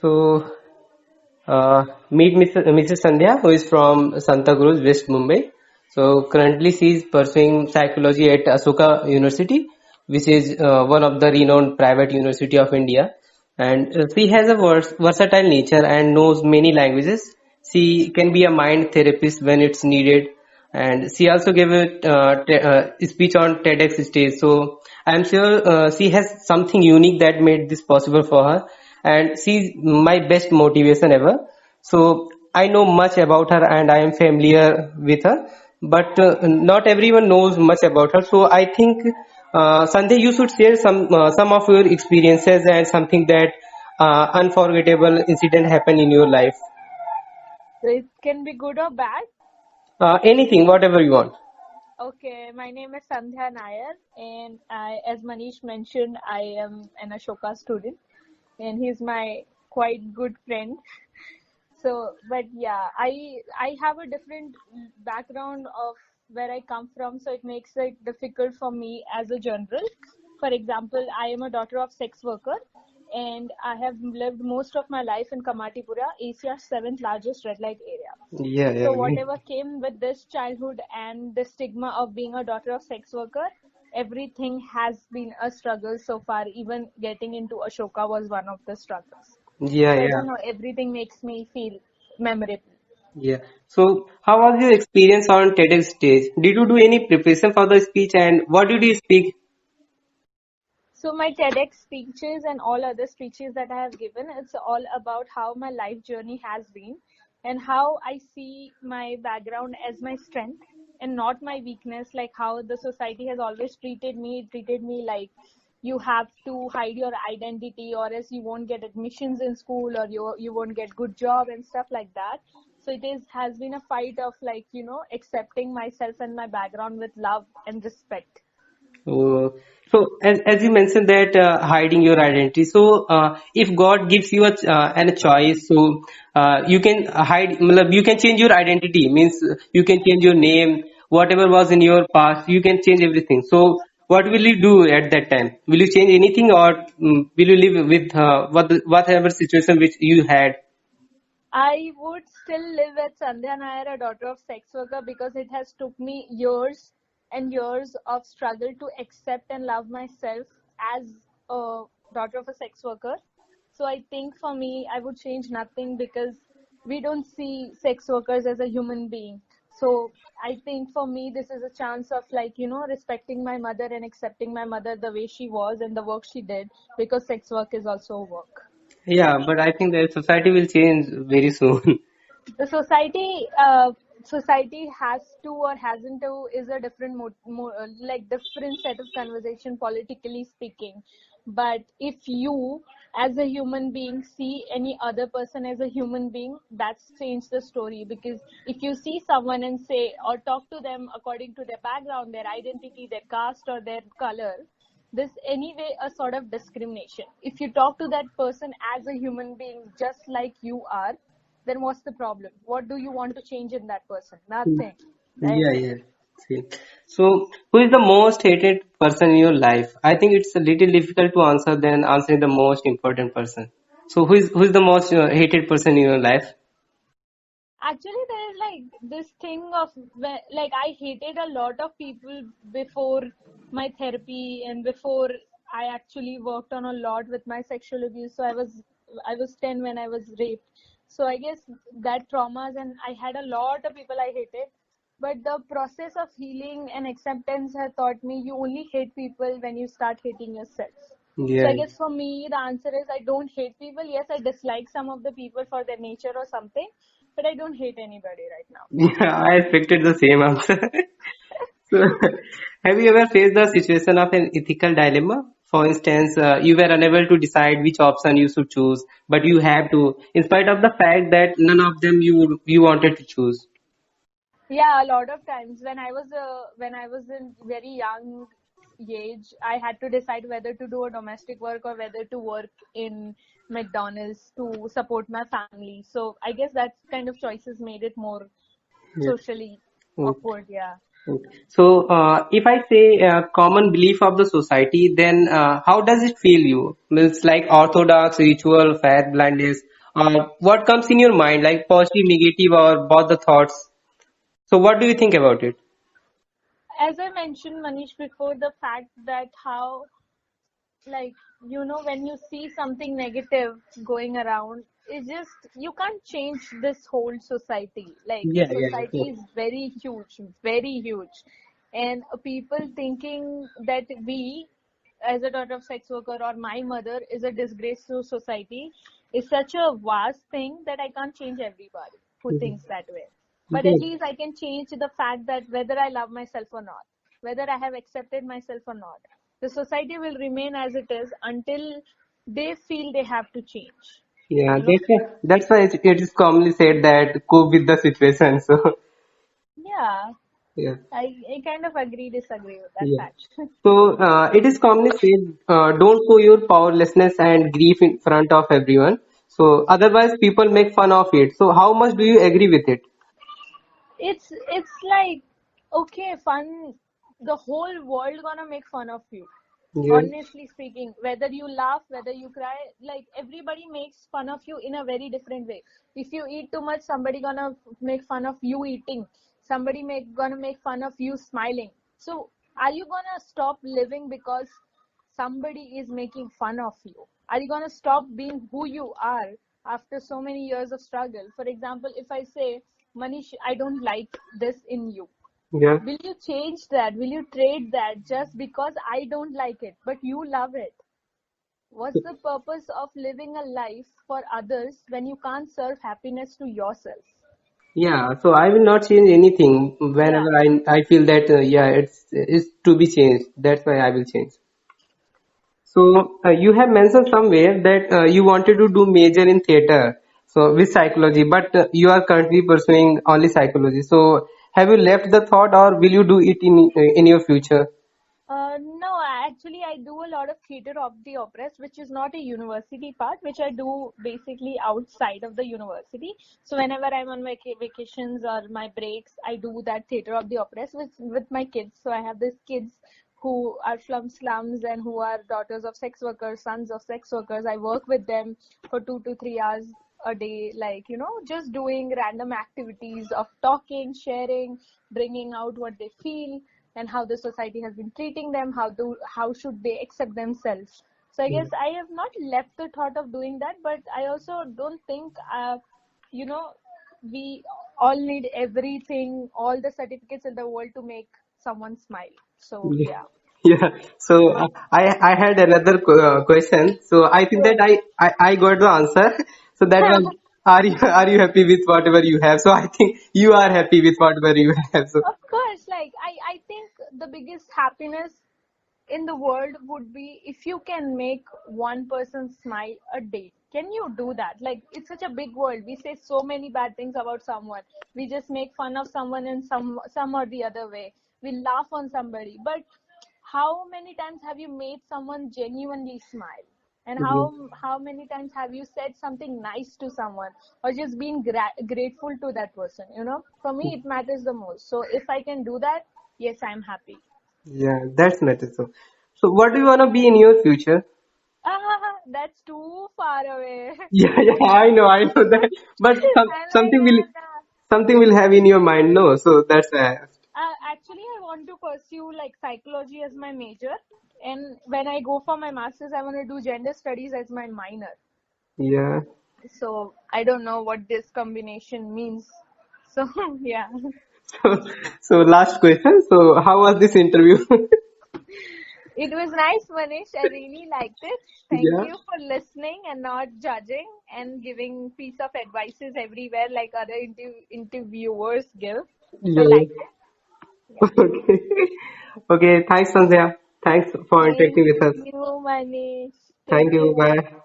So, meet Mrs. Sandhya, who is from Santa Cruz, West Mumbai. So, currently she is pursuing psychology at Asoka University, which is one of the renowned private university of India. And she has a versatile nature and knows many languages. She can be a mind therapist when it's needed. And she also gave a speech on TEDx stage. So I'm sure she has something unique that made this possible for her, and she's my best motivation ever. So I know much about her and I am familiar with her, but not everyone knows much about her. So I think Sanjay, you should share some of your experiences and something that unforgettable incident happened in your life. So it can be good or bad. Anything, whatever you want. Okay, my name is Sandhya Nair, and as Manish mentioned, I am an Ashoka student, and he's my quite good friend. So, but yeah, I have a different background of where I come from, so it makes it difficult for me as a general. For example, I am a daughter of sex worker, and I have lived most of my life in Kamatipura, Asia's seventh largest red light area. Yeah, So yeah. whatever came with this childhood and the stigma of being a daughter of sex worker, everything has been a struggle so far. Even getting into Ashoka was one of the struggles. Yeah, So I yeah. don't know, everything makes me feel memorable. Yeah. So, how was your experience on TEDx stage? Did you do any preparation for the speech, and what did you speak? So my TEDx speeches and all other speeches that I have given, it's all about how my life journey has been and how I see my background as my strength and not my weakness, like how the society has always treated me like you have to hide your identity or else you won't get admissions in school or you won't get good job and stuff like that. So it is has been a fight of like, accepting myself and my background with love and respect. So, as you mentioned that hiding your identity. So, if God gives you a choice, so you can hide. matlab, You can change your identity. Means you can change your name, whatever was in your past. You can change everything. So, what will you do at that time? Will you change anything, or will you live with whatever situation which you had? I would still live at Sandhya Nair, a daughter of sex worker, because it has took me years and years of struggle to accept and love myself as a daughter of a sex worker. So I think for me, I would change nothing because we don't see sex workers as a human being. So I think for me, this is a chance of like, respecting my mother and accepting my mother the way she was and the work she did because sex work is also work. Yeah, but I think that society will change very soon. The society has to or hasn't to is a different like different set of conversation politically speaking. But if you as a human being see any other person as a human being, that's changed the story. Because if you see someone and say or talk to them according to their background, their identity, their caste or their color, this anyway a sort of discrimination. If you talk to that person as a human being just like you are, then what's the problem? What do you want to change in that person? Nothing, right? Yeah, yeah. See. So, who is the most hated person in your life? I think it's a little difficult to answer than answering the most important person. So, who is the most hated person in your life? Actually, there is like this thing of like I hated a lot of people before my therapy and before I actually worked on a lot with my sexual abuse. So I was 10 when I was raped. So I guess that traumas, and I had a lot of people I hated. But the process of healing and acceptance has taught me you only hate people when you start hating yourself. So I Yeah, guess for me, the answer is I don't hate people. Yes, I dislike some of the people for their nature or something, but I don't hate anybody right now. yeah. I expected the same answer. So, have you ever faced the situation of an ethical dilemma? For instance, you were unable to decide which option you should choose, but you have to, in spite of the fact that none of them you wanted to choose. Yeah, a lot of times when I was in very young age, I had to decide whether to do a domestic work or whether to work in McDonald's to support my family. So I guess that kind of choices made it more Yeah. socially Okay. awkward. Yeah. Okay. So, if I say common belief of the society, then how does it feel you? It's like orthodox, ritual, faith, blindness. what comes in your mind, like positive, negative, or both the thoughts? So, what do you think about it? As I mentioned, Manish, before, the fact that how, like, when you see something negative going around, it's just, you can't change this whole society. Like, the Yeah, yeah, society is very huge, very huge. And people thinking that we, as a daughter of sex worker, or my mother is a disgrace to society, is such a vast thing that I can't change everybody who yeah. thinks that way. But at Yeah, least I can change the fact that whether I love myself or not, whether I have accepted myself or not, the society will remain as it is until they feel they have to change. yeah. You know? That's why it is commonly said that cope with the situation. So, Yeah, yeah, I kind of agree, disagree with that yeah. fact. So, it is commonly said, don't show your powerlessness and grief in front of everyone. So, otherwise, people make fun of it. So, how much do you agree with it? It's like, okay, fun. The whole world gonna make fun of you. Yeah, Honestly speaking, whether you laugh, whether you cry, like, everybody makes fun of you in a very different way. If you eat too much, somebody gonna make fun of you eating. Somebody gonna make fun of you smiling. So are you gonna stop living because somebody is making fun of you? Are you gonna stop being who you are after so many years of struggle? For example, if I say, Manish, I don't like this in you, yeah. will you change that? Will you trade that just because I don't like it, but you love it? What's the purpose of living a life for others when you can't serve happiness to yourself? Yeah, so I will not change anything Yeah. whenever I feel that yeah, it's to be changed. That's why I will change. So you have mentioned somewhere that you wanted to do major in theater, so with psychology, but you are currently pursuing only psychology. So have you left the thought, or will you do it in your future? No, actually, I do a lot of theater of the operas, which is not a university part, which I do basically outside of the university. So whenever I'm on vacations or my breaks, I do that theater of the operas with my kids. So I have these kids who are from slums and who are daughters of sex workers, sons of sex workers. I work with them for 2 to 3 hours a day, like, just doing random activities of talking, sharing, bringing out what they feel and how the society has been treating them, how should they accept themselves. So I guess I have not left the thought of doing that, but I also don't think you know we all need everything, all the certificates in the world to make someone smile. So Yeah. yeah. Yeah. So I had another question. So I think that Sure. I got the answer. So that was, are you happy with whatever you have? So I think you are happy with whatever you have. So Of course, like, I think the biggest happiness in the world would be if you can make one person smile a day. Can you do that? Like, it's such a big world. We say so many bad things about someone. We just make fun of someone in some or the other way. We laugh on somebody. But how many times have you made someone genuinely smile? And yeah. how many times have you said something nice to someone or just been grateful to that person? For me, it matters the most. So if I can do that, yes, I'm happy. Yeah, that's matter. So what do you wanna be in your future? That's too far away. Yeah, yeah, I know that. But I'm like, something will have in your mind, no? So that's why I asked. actually, I want to pursue like psychology as my major, and when I go for my masters, I want to do gender studies as my minor. Yeah. So I don't know what this combination means. So yeah, So last question. So how was this interview? it was nice, Manish. I really liked it. Thank Yeah. you for listening and not judging and giving piece of advices everywhere like other interviewers give. So I Yeah. liked it. Yeah. Okay. Okay. Thanks, Sandhya. Thanks for Thank interacting with us. you, Manish. Take Thank you. care. Bye.